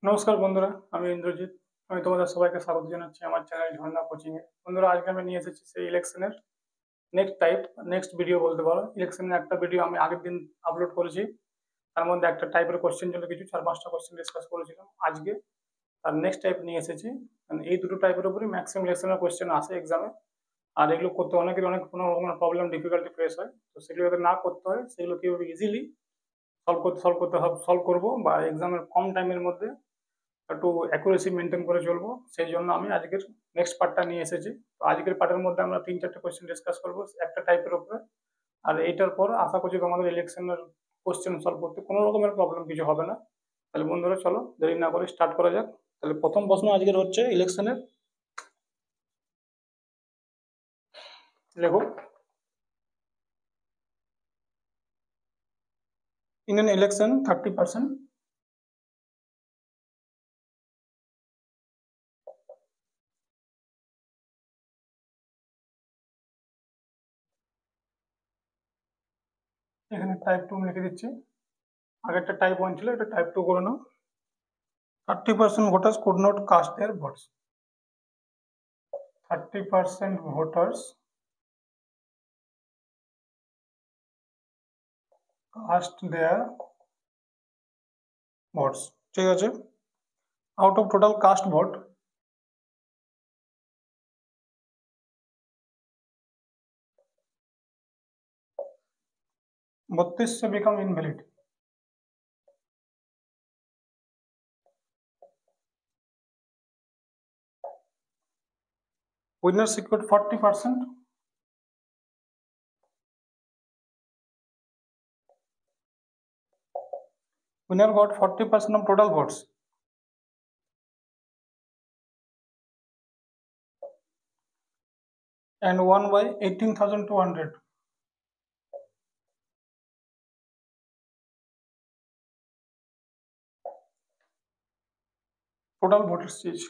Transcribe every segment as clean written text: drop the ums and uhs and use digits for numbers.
নমস্কার বন্ধুরা, আমি ইন্দ্রজিৎ। আমি তোমাদের সবাইকে স্বাগত জানাচ্ছি আমার চ্যানেল ঝর্ণা কোচিং এ। বন্ধুরা, আজকে আমি নিয়ে এসেছি সেই ইলেকশনের নেক্সট ভিডিও বলতে পারো। ইলেকশনের একটা ভিডিও আমি আগের দিন আপলোড করেছি। তার মধ্যে একটা টাইপের কোশ্চেন ছিল, কিছু 4-5টা কোশ্চেন ডিসকাস করেছিলাম। আজকে তার নেক্সট টাইপ নিয়ে এসেছি। এই দুটো টাইপের উপরে ম্যাক্সিমাম ইলেকশনের কোশ্চেন আসে এক্সামে। আর এগুলো করতে অনেকের অনেক কোনো রকমের প্রবলেম ডিফিকাল্টি ফেস হয়। তো সেগুলো যাতে না করতে হয়, সেগুলো কিভাবে ইজিলি সলভ করবো বা এক্সামের কম টাইমের মধ্যে একটু অ্যাকুরেসি মেনটেন করে চলবো, সেই জন্য আমি আজকের নেক্সট পার্টটা নিয়ে এসেছি। তো আজকের পার্টের মধ্যে আমরা 3-4টে কোয়েশ্চেন ডিসকাস করবো একটা টাইপের উপরে। আর এইটার পর আশা করছি তোমাদের ইলেকশনের কোয়েশ্চেন সলভ করতে কোনো রকমের প্রবলেম কিছু হবে না। তাহলে বন্ধুরা, চলো দেরি না করে স্টার্ট করা যাক। তাহলে প্রথম প্রশ্ন আজকের হচ্ছে ইলেকশনের। দেখো, ইন এন ইলেকশন 30%, এখানে টাইপ 2 লিখে দিচ্ছি। আগেরটা টাইপ 1 ছিল, এটা টাইপ 2 করে নাও। 30% voters could not cast their votes. 30% voters cast their votes, ঠিক আছে। Out of total cast vote, 32 become invalid. Winner secured 40%. Winner got 40% of total votes. And won by 18,200. Total voters change.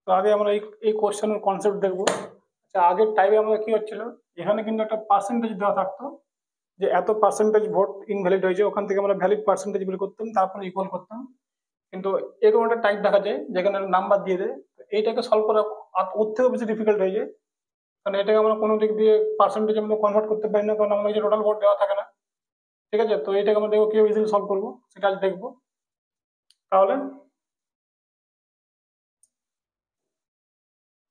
তো আগে আমরা এই কোশ্চেনের concept দেখবো। আচ্ছা, আগের টাইপে আমরা কি হচ্ছিল, এখানে কিন্তু একটা পার্সেন্টেজ দেওয়া থাকতো যে এত পার্সেন্টেজ ভোট ইনভ্যালিড হয়েছে, ওখান থেকে আমরা ভ্যালিড পার্সেন্টেজ বের করতাম, তারপরে ইকুয়াল করতাম। কিন্তু এরকম একটা টাইপ দেখা যায় যেখানে নাম্বার দিয়ে দেয়। এইটাকে সলভ করা ওর থেকেও বেশি ডিফিকাল্ট হয়ে যায়, কারণ এটাকে আমরা কোনো দিক দিয়ে পার্সেন্টেজ আমরা কনভার্ট করতে পারি না, কারণ আমাদের যে টোটাল ভোট দেওয়া থাকে না। ঠিক আছে, তো এটাকে আমরা দেখবো কিভাবে ইজিলি সলভ করবো, সেটা আজ দেখবো। তাহলে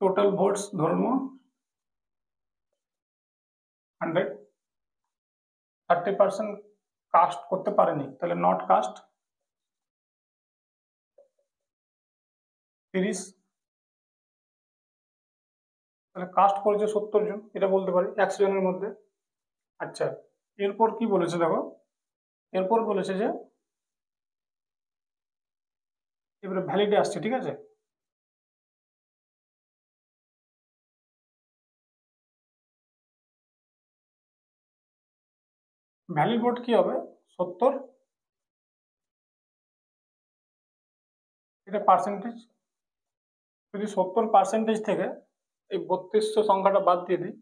টোটাল ভোটস ধরবো 100, 30% কাস্ট করতে পারেনি, তাহলে নট কাস্ট 30, তাহলে কাস্ট করেছে 70 জন, এটা বলতে পারি 100 জনের মধ্যে। আচ্ছা, এরপর কি বলেছে দেখো, এরপর বলেছে যে এবারে ভ্যালিডে আসছে, ঠিক আছে। ভ্যালিড ভোট কি হবে, 70, এটা পার্সেন্টেজ। যদি 70% থেকে এই 3200 সংখ্যাটা বাদ দিয়ে দিই,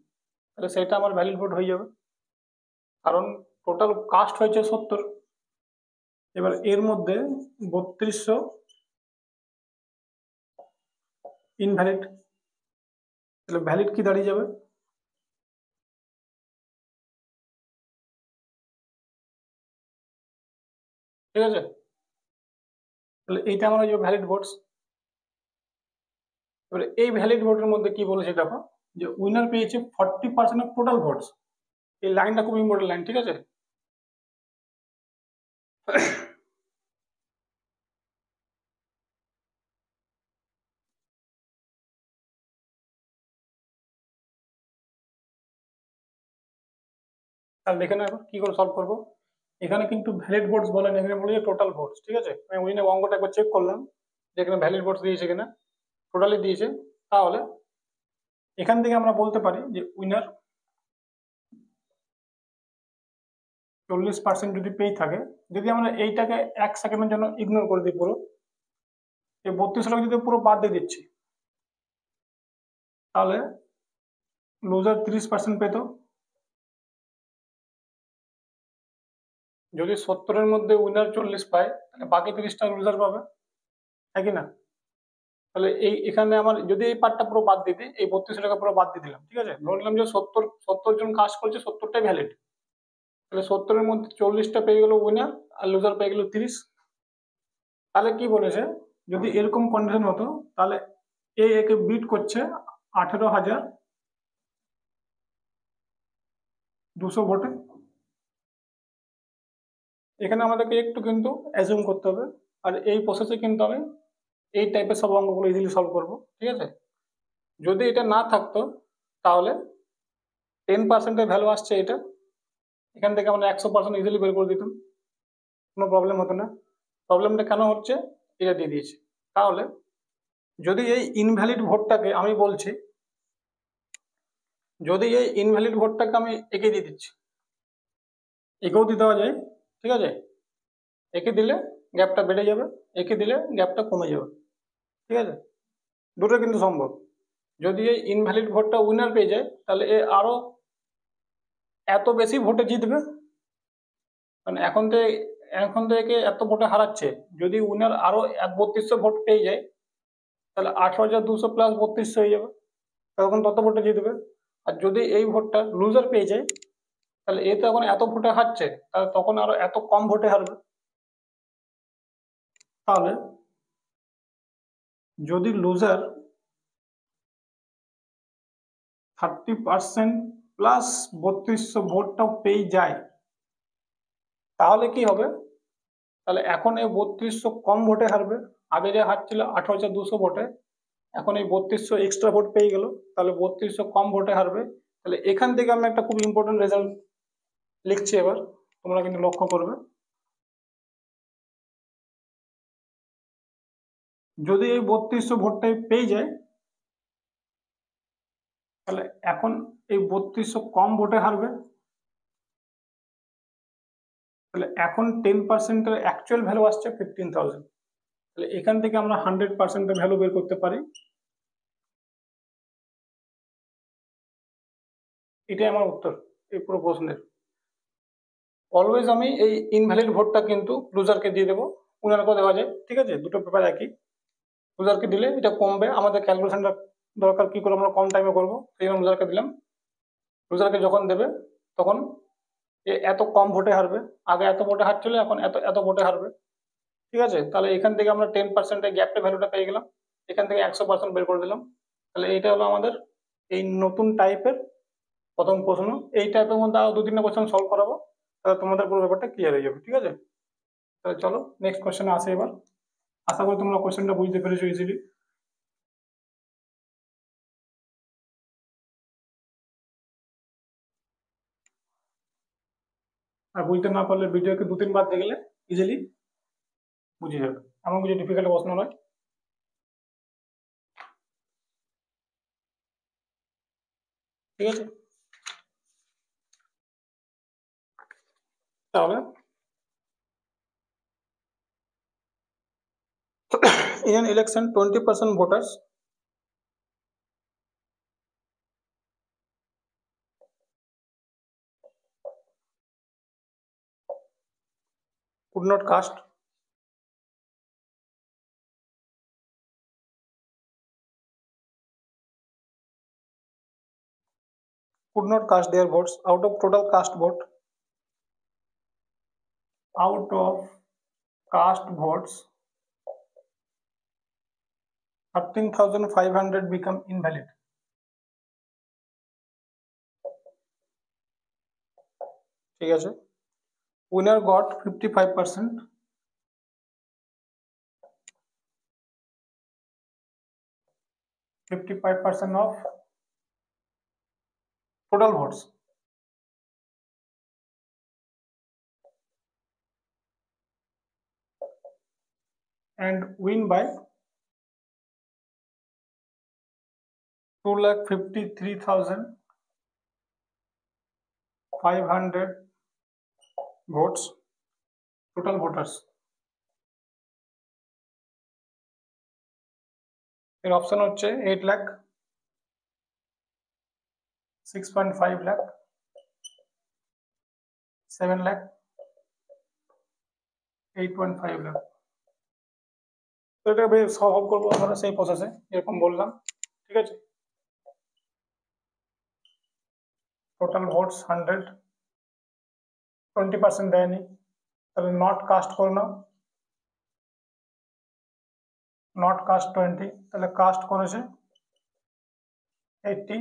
তাহলে সেটা আমার ভ্যালিড ভোট হয়ে যাবে, কারণ টোটাল কাস্ট হয়েছে 70। এবার এর মধ্যে 3200 ইনভ্যালিড, তাহলে ভ্যালিড কি দাঁড়িয়ে যাবে, ঠিক আছে। তাহলে এইটা আমার হয়ে যাবে ভ্যালিড ভোটস। এবারে এই ভ্যালিড ভোটের মধ্যে কি বলেছে দেখো, যে উইনার পেয়েছে 40% অফ টোটাল ভোটস। এই লাইনটা খুব ইম্পর্টেন্ট লাইন, ঠিক আছে। তাহলে দেখে না কি করে সলভ করবো। এখানে কিন্তু ভ্যালিড ভোটস বলেন, এখানে বলে টোটাল ভোটস, ঠিক আছে। আমি উইনার অঙ্কটা একবার চেক করলাম যে এখানে ভ্যালিড ভোটস দিয়েছে কিনা, টোটালি দিয়েছে। তাহলে এখান থেকে আমরা বলতে পারি যে উইনার 40% যদি পেয়ে থাকে, যদি আমরা এইটাকে 1 সেকেন্ডের জন্য ইগনোর করে দিই, পুরো এই 32 লাখ যদি পুরো বাদ দিয়ে দিচ্ছি, তাহলে লুজার 30% পেত। যদি 70-এর মধ্যে উইনার 40 পায় তাহলে বাকি 30টা লুজার পাবে, হ্যাঁ কি না? তাহলে এখানে আমার যদি এই পার্টটা পুরো বাদ দিতে, এই 32 টাকা পুরো বাদ দিয়ে দিলাম, ঠিক আছে, ধরে নিলাম যে 70 জন কাজ করছে, 70টাই ভ্যালিড। তাহলে 70-এর মধ্যে 40টা পেয়ে গেল উইনার আর লুজার পেয়ে গেল 30। তাহলে কি বলেছে, যদি এরকম কন্ডিশন হতো তাহলে একে বিট করছে 18,200 ভোটে। এখানে আমাদেরকে একটু কিন্তু অ্যাজিউম করতে হবে, আর এই প্রসেসে কিন্তু আমি এই টাইপের সব অঙ্কগুলো ইজিলি সলভ করবো, ঠিক আছে। যদি এটা না থাকতো তাহলে 10%-এর ভ্যালু আসছে এটা, এখান থেকে আমরা 100% ইজিলি বের করে দিতাম, কোনো প্রবলেম হতো না। প্রবলেমটা কেন হচ্ছে এটা দিয়ে দিয়েছি। তাহলে যদি এই ইনভ্যালিড ভোটটাকে আমি বলছি, যদি এই ইনভ্যালিড ভোটটাকে আমি একে দিয়ে দিচ্ছি, একেও দিতে দেওয়া যায়, ঠিক আছে, একে দিলে গ্যাপটা বেড়ে যাবে, একে দিলে গ্যাপটা কমে যাবে, ঠিক আছে, দুটো কিন্তু সম্ভব। যদি এই ইনভ্যালিড ভোটটা উইনার পেয়ে যায় তাহলে এ আরো এত বেশি ভোটে জিতবে, মানে এখন তো একে এত ভোটে হারাচ্ছে, যদি উইনার আরো 3200 ভোট পেয়ে যায় তাহলে 18,200 প্লাস 3200 হয়ে যাবে, তখন তত ভোটে জিতবে। আর যদি এই ভোটটা লুজার পেয়ে যায় তাহলে এ তো এখন এত ভোটে হারছে, তাহলে তখন আরো এত কম ভোটে হারবে। তাহলে যদি লুজার 30% প্লাস 3200 ভোটটাও পেয়ে যায় তাহলে কি হবে, তাহলে এখন এই 3200 কম ভোটে হারবে। আগে যে হারছিল 18,200 ভোটে, এখন এই 3200 এক্সট্রা ভোট পেয়ে গেল, তাহলে 3200 কম ভোটে হারবে। তাহলে এখান থেকে আমি একটা খুব ইম্পর্টেন্ট রেজাল্ট লিখছি, এবার তোমরা কিন্তু লক্ষ্য করবে, যদি এই 3200 ভোটটাই পেয়ে যায় তাহলে এখন এই 3200 কম ভোটে হারবে। তাহলে এখন 10%-এর অ্যাকচুয়াল ভ্যালু আসছে 15,000। তাহলে এখান থেকে আমরা 100%-এর ভ্যালু বের করতে পারি। এটাই আমার উত্তর এই পুরো প্রশ্নের। অলওয়েজ আমি এই ইনভ্যালিড ভোটটা কিন্তু লুজারকে দিয়ে দেবো, উনারকেও দেওয়া যায়, ঠিক আছে, দুটো পেপার একই। লুজারকে দিলে এটা কমবে, আমাদের ক্যালকুলেশনটা দরকার কি করে আমরা কম টাইমে করবো, সেই জন্য লুজারকে দিলাম। লুজারকে যখন দেবে তখন এ এত কম ভোটে হারবে, আগে এত ভোটে হারছিল এখন এত এত ভোটে হারবে, ঠিক আছে। তাহলে এখান থেকে আমরা 10%-এর গ্যাপটা ভ্যালুটা পেয়ে গেলাম, এখান থেকে 100% বের করে দিলাম। তাহলে এইটা হলো আমাদের এই নতুন টাইপের প্রথম প্রশ্ন। এই টাইপের মধ্যে আরো 2-3টা কোশ্চেন সলভ করাবো, তাহলে তোমাদের পুরো ব্যাপারটা ক্লিয়ার হয়ে যাবে, ঠিক আছে। তাহলে চলো নেক্সট কোশ্চেনে আসে এবার। আশা করি তোমরা কোশ্চেনটা বুঝতে পেরেছো ইজিলি। আর বুঝতে না পারলে ভিডিওকে 2-3 বার দেখলে ইজিলি বুঝে যাবে, এমন কিছু ডিফিকাল্ট প্রশ্ন নয়, ঠিক আছে। তাহলে in an election 20% voters could not cast their votes out of total cast vote. Out of cast votes 13,500 become invalid. ঠিক আছে, winner got 55%, 55% of total votes. And win by 2,53,500 votes total voters. এর option হচ্ছে 8 লাখ, 6.5 লাখ, 7 লাখ, 8.5 লাখ। তো এটা solve করবো আমরা সেই প্রসেসে এরকম বললাম, ঠিক আছে। টোটাল ভোটস 100, 20% দেয়নি, তাহলে নট কাস্ট করে নাও, নট কাস্ট 20, তাহলে কাস্ট করেছে 80,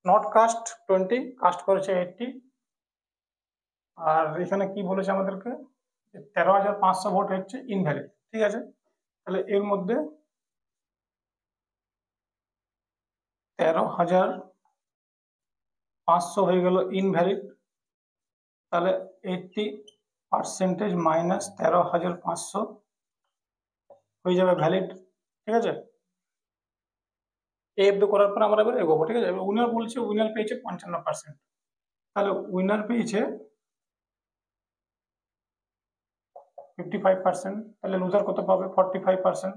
নট কাস্ট 20, কাস্ট করেছে 80। আর এখানে কি বলেছে আমাদেরকে, 13,500 ভোট হচ্ছে ইনভ্যালিড, ঠিক আছে। তাহলে এর মধ্যে 13,500 হয়ে গেল ইনভ্যালিড, তাহলে 80% মাইনাস 13,500 হয়ে যাবে ভ্যালিড, ঠিক আছে। এই অব্দি করার পর আমরা এবার এগোবো, ঠিক আছে। উইনার বলছে, উইনার পেয়েছে 55%, তাহলে উইনার পেয়েছে 55%, তাহলে লুজার কত পাবে 45%।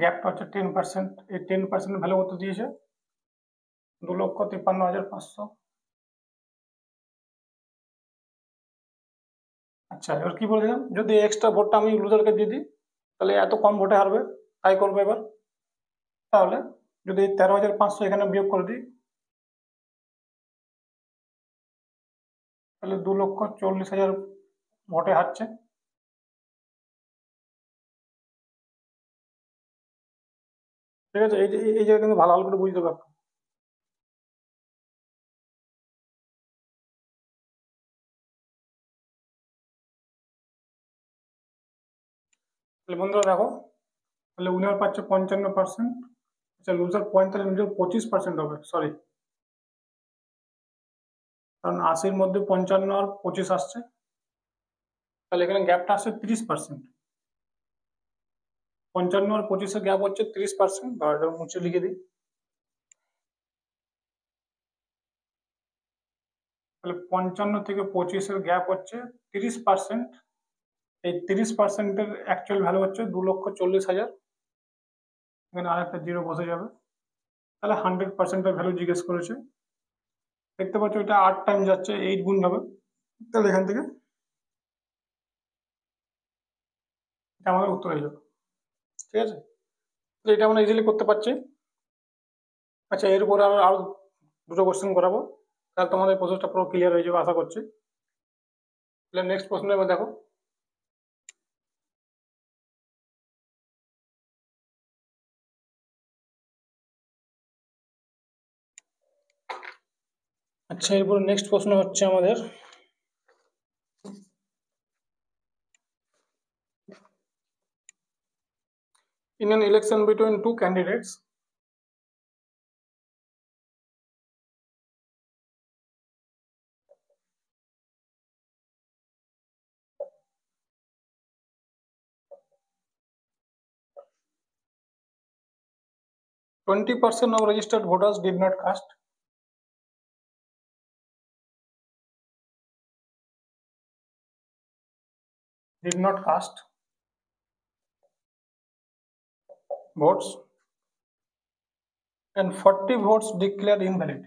গ্যাপটা হচ্ছে 10%, এই 10% ভ্যালু কত দিয়েছে 2,53,500। আচ্ছা, এবার কি বলেছিলাম, যদি এক্সট্রা ভোটটা আমি লুজারকে দিয়ে দিই তাহলে এত কম ভোটে হারবে, তাই করবো এবার। তাহলে যদি 13,500 এখানে বিয়োগ করে দিই তাহলে 2,40,000 ভোটে হারছে। ঠিক আছে, এই জায়গায় কিন্তু ভালো করে বুঝতে পারবো। তাহলে বন্ধুরা দেখো, তাহলে উইনার পাচ্ছে 55%, আচ্ছা লুজার পয়েন্ট তাহলে লুজার 25% হবে, সরি, কারণ 80-র মধ্যে 55 আর 25 আসছে, তাহলে এখানে গ্যাপটা আসছে 30%। 55 আর 25-এর গ্যাপ হচ্ছে 30%, বা এটা মুছে লিখে দিই। তাহলে 55 থেকে 25-এর গ্যাপ হচ্ছে 30%, এই 30%-এর অ্যাকচুয়াল ভ্যালু হচ্ছে 2,40,000, এখানে আরেকটা জিরো বসে যাবে, তাহলে 100%-এর ভ্যালু জিজ্ঞেস করেছে। দেখতে পাচ্ছ এটা 8 টাইম যাচ্ছে, 8 গুণ হবে, তাহলে এখান থেকে এটা আমাদের উত্তর হয়ে যাবে, ঠিক আছে। তো এটা আমরা ইজিলি করতে পারছি। আচ্ছা, এরপরে আমরা আরো দুটো কোশ্চেন করাবো, তাহলে তোমাদের প্রসেসটা পুরো ক্লিয়ার হয়ে যাবে আশা করছি। তাহলে নেক্সট প্রশ্ন এবার দেখো, আচ্ছা এরপরে নেক্সট প্রশ্ন হচ্ছে আমাদের, in an election between two candidates, ,20% of registered voters did not cast. Did not cast votes, and 40 votes declared invalid.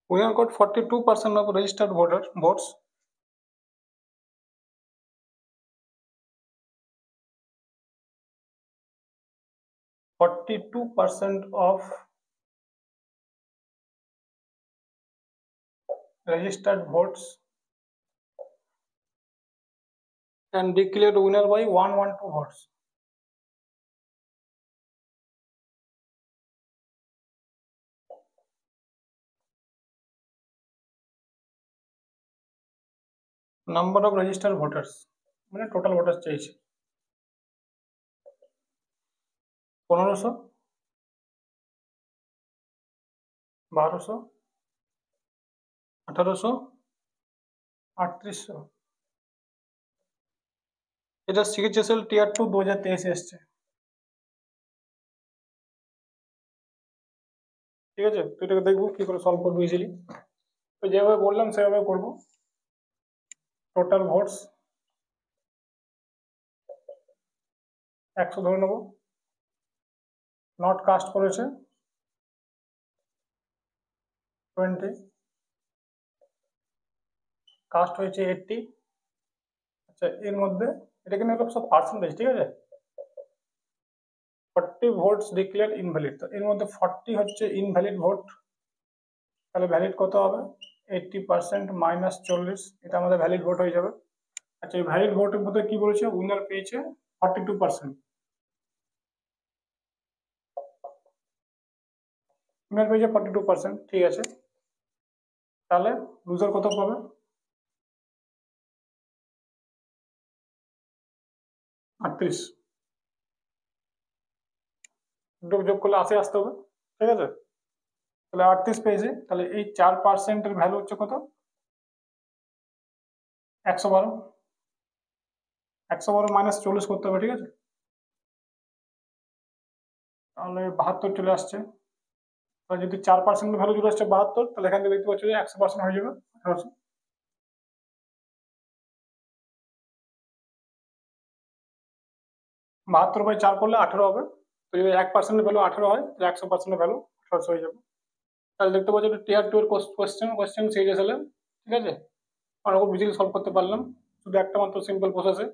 We have got 42% of registered votes. ,42% of registered votes and declared winner by 112 votes. Number of registered voters মানে total voter চাইছে 1500, 1200, 1800, 3800। এটা CHSL টিয়ার 2 2023 এসছে, ঠিক আছে। তো এটাকে দেখবো কি করে সলভ করবো ইজিলি। তো যেভাবে বললাম সেভাবে করব। টোটাল ভোটস 100 ধরে নেবো, নট কাস্ট করেছে 20, কাস্ট হয়েছে 80। আচ্ছা, এর মধ্যে এটা কিন্তু এগুলো সব পার্সেন্টেজ, ঠিক আছে। 40 ভোটস ডিক্লেয়ার ইনভ্যালিড, তো এর মধ্যে 40 হচ্ছে ইনভ্যালিড ভোট। তাহলে ভ্যালিড কত হবে? 80% মাইনাস 40, এটা আমাদের ভ্যালিড ভোট হয়ে যাবে। আচ্ছা, এই ভ্যালিড ভোটের মধ্যে কি বলেছে? উইনার পেয়েছে 42%, উইনার পেয়েছে 42%, ঠিক আছে। তাহলে লুজার কত পাবে? 38, দুটো যোগ করলে 80 আসতে হবে, ঠিক আছে। তাহলে 38 পেয়েছে। তাহলে এই 4%-এর ভ্যালু হচ্ছে কত? 112, 112 মাইনাস 40 করতে হবে, ঠিক আছে। তাহলে 72 চলে আসছে। তাহলে যদি 4% ভ্যালু চলে আসছে 72, তাহলে এখান থেকে দেখতে পাচ্ছি যে 100% হয়ে যাবে 1800। 72/4 করলে 18 হবে। তো যদি 1%-এর ভ্যালু 18 হয়, তাহলে 100%-এর ভ্যালু 1800 হয়ে যাবে। তাহলে দেখতে পাচ্ছি এটা টিয়ার 2 এর কোশ্চেন সিরিয়াস হলে, ঠিক আছে। আমরা খুব ইজিলি সলভ করতে পারলাম, শুধু একটা মাত্র সিম্পল প্রসেসে।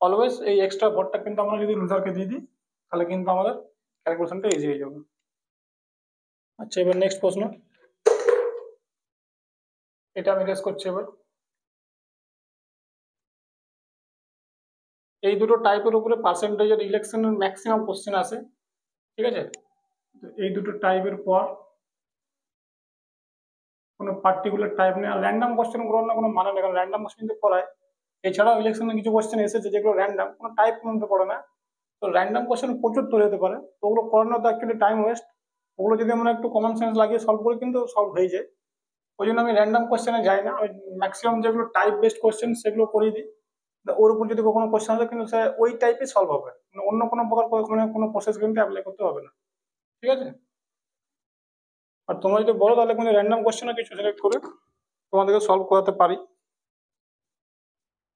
অলওয়েজ এই এক্সট্রা ভোটটা কিন্তু আমরা যদি লুজারকে দিয়ে দিই, তাহলে কিন্তু আমাদের ক্যালকুলেশনটা ইজি হয়ে যাবে। আচ্ছা, এবার নেক্সট প্রশ্ন, এটা আমি রেস করছি এবার। এই দুটো টাইপের উপরে পার্সেন্টেজের ইলেকশনের ম্যাক্সিমাম কোশ্চেন আসে, ঠিক আছে। এই দুটো টাইপের পর কোনো পার্টিকুলার টাইপ নেই, আর র্যান্ডাম কোশ্চেন করার না কোনো মানে নেই, কারণ র্যান্ডাম কোশ্চেন কিন্তু করায়। এছাড়াও ইলেকশনে কিছু কোশ্চেন এসেছে যেগুলো র্যান্ডাম, কোনো টাইপ মধ্যে পড়ে না। তো র্যান্ডাম কোশ্চেন প্রচুর তৈরি হতে পারে, তো ওগুলো করানো তো অ্যাকচুয়ালি টাইম ওয়েস্ট। ওগুলো যদি আমরা একটু কমন সেন্স লাগিয়ে সলভ করি, কিন্তু সলভ হয়ে যায়। ওই জন্য আমি র্যান্ডাম কোশ্চেনে যাই না, আমি ম্যাক্সিমাম যেগুলো টাইপ বেসড কোশ্চেন সেগুলো করিয়ে দিই। ওর উপর যদি কখনো কোশ্চেন আসে, কিন্তু সে ওই টাইপই সলভ হবে, মানে অন্য কোনো প্রকার কোনো প্রসেস কিন্তু অ্যাপ্লাই করতে হবে না, ঠিক আছে। আর তোমরা যদি বলো, তাহলে কিন্তু র্যান্ডাম কোশ্চেনও কিছু সিলেক্ট করে তোমাদেরকে সলভ করাতে পারি।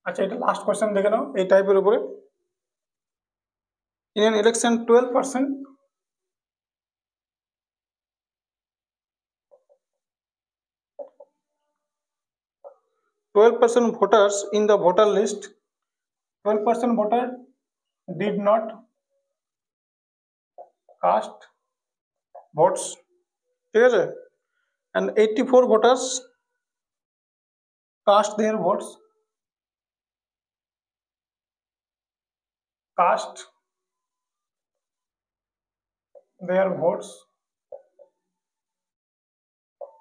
আচ্ছা, এটা লাস্ট কোশ্চেন দেখে নাও এই টাইপের উপরে। In an election 12% voters in the voter list, 12% voter did not cast votes, ঠিক আছে, and 84 voters cast their votes,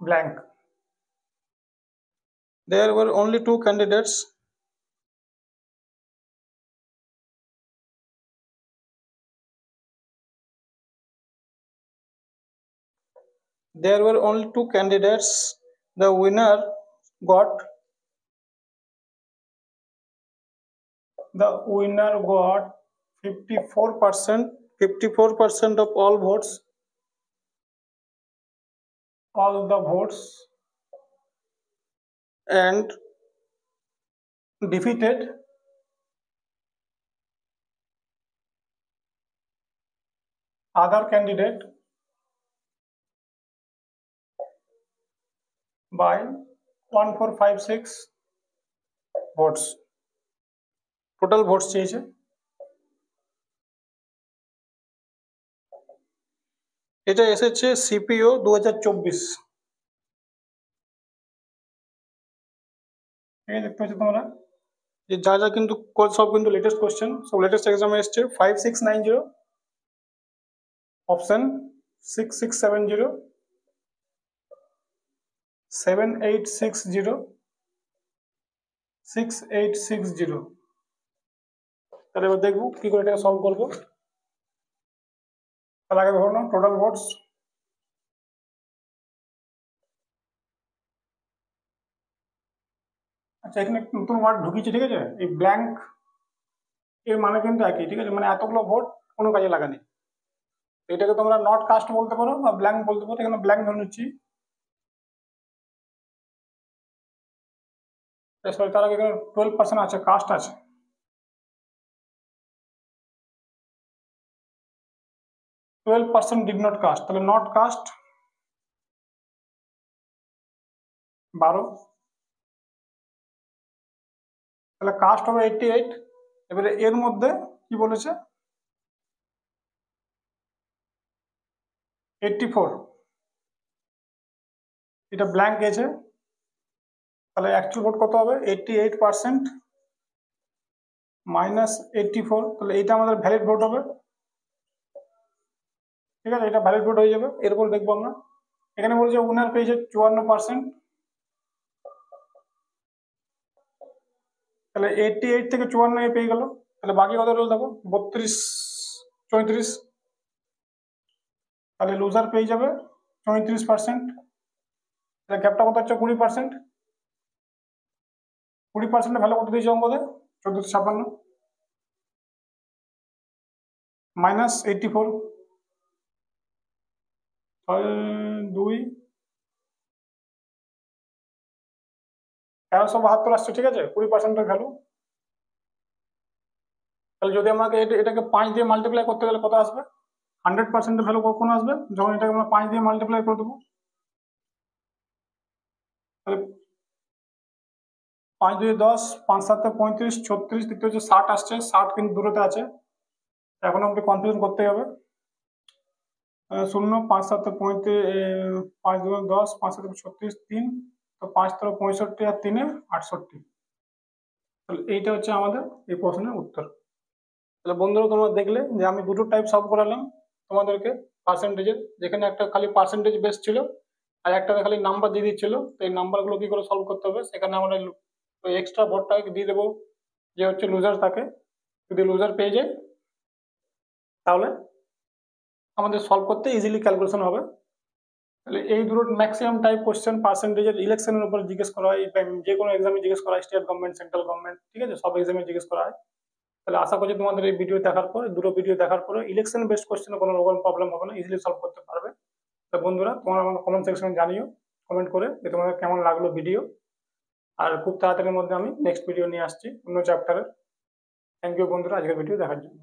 blank. There were only two candidates. There were only two candidates. The winner got 54% of all votes, all the votes, and defeated other candidate by 1456 votes. Total votes চেয়েছে। এটা এসেছে CPO 2024, দেখতে পাচ্ছ তোমরা যে যা যা কিন্তু সব কিন্তু লেটেস্ট কোশ্চেন, সব লেটেস্ট এক্সামে এসছে। 5690, অপশন 6670, 7860, 6860। তাহলে এবার দেখবো কি করে এটাকে সলভ করবো। তাহলে আগে ধরো না টোটাল ভোটস। আচ্ছা, এখানে নতুন ওয়ার্ড ঢুকিয়েছি, ঠিক আছে। এই ব্ল্যাঙ্ক এর মানে কিন্তু একই, ঠিক আছে, মানে এতগুলো ভোট কোনো কাজে লাগানি। এটাকে তোমরা নট কাস্ট বলতে পারো বা ব্ল্যাঙ্ক বলতে পারো। এখানে ব্ল্যাঙ্ক ধরে নিচ্ছি। সরি, তার আগে এখানে 12% আছে, কাস্ট আছে। ডিড নট কাস্ট, তাহলে নট কাস্ট 12, তাহলে কাস্ট হবে 88। এবারে এর মধ্যে কি বলেছে 84, এটা ব্ল্যাঙ্ক গেছে, তাহলে অ্যাকচুয়াল ভোট কত হবে 88% মাইনাস 84, তাহলে এইটা আমাদের ভ্যালিড ভোট হবে। ঠিক আছে, এটা ভ্যালিড ভোট হয়ে যাবে। এরপর দেখবো আমরা, এখানে বলছে উনার পেয়েছে 54%, তাহলে 88 থেকে 54 পেয়ে গেল, তাহলে বাকি কত রইল দেখো 32 34, তাহলে লুজার পেয়ে যাবে 34%, তাহলে গ্যাপটা কত হচ্ছে 20%, 20% ভ্যালু কত দিয়েছে অঙ্কতে 1456 মাইনাস 84, 2 1372 আসছে। ঠিক আছে, 20%-এর ভ্যালু। তাহলে যদি আমাকে এটাকে 5 দিয়ে মাল্টিপ্লাই করতে গেলে কত আসবে? 100%-এর ভ্যালু কখন আসবে? যখন এটাকে আমরা 5 দিয়ে মাল্টিপ্লাই করে দেবো। তাহলে 5 2 10, 5 7 35, 36, দ্বিতীয় হচ্ছে 60 আসছে, 60 কিন্তু দূরতে আছে, এখন আমাকে কনফিউশন করতে হবে। 0 5 7 35, 5 2 10, 5 7 36, 3, তো 5 3 65 আর 3 68। তাহলে এইটা হচ্ছে আমাদের এই প্রশ্নের উত্তর। তাহলে বন্ধুরা তোমরা দেখলে যে আমি দুটো টাইপ সলভ করালাম তোমাদেরকে পার্সেন্টেজের, যেখানে একটা খালি পার্সেন্টেজ বেস ছিল আর একটাতে খালি নাম্বার দিয়ে দিচ্ছিল। তো এই নাম্বারগুলো কি করে সলভ করতে হবে, সেখানে আমরা ওই এক্সট্রা ভোটটাকে দিয়ে দেবো যে হচ্ছে লুজার থাকে। যদি লুজার পেয়ে যায় তাহলে আমাদের সলভ করতে ইজিলি ক্যালকুলেশন হবে। তাহলে এই দুটো ম্যাক্সিমাম টাইপ কোশ্চেন পার্সেন্টেজের ইলেকশনের উপর জিজ্ঞেস করা হয়, যে কোনো এক্সামে জিজ্ঞেস করা হয়, স্টেট গভর্নমেন্ট, সেন্ট্রাল গভর্নমেন্ট, ঠিক আছে, সব এক্সামে জিজ্ঞেস করা হয়। তাহলে আশা করছি তোমাদের এই ভিডিও দেখার পর, দুটো ভিডিও দেখার পরে ইলেকশন বেসড কোশ্চেনে কোনো রকম প্রবলেম হবে না, ইজিলি সলভ করতে পারবে। তো বন্ধুরা তোমরা আমার কমেন্ট সেকশনে জানিও, কমেন্ট করে যে তোমাদের কেমন লাগলো ভিডিও। আর খুব তাড়াতাড়ির মধ্যে আমি নেক্সট ভিডিও নিয়ে আসছি অন্য চ্যাপ্টারের। থ্যাংক ইউ বন্ধুরা আজকের ভিডিও দেখার জন্য।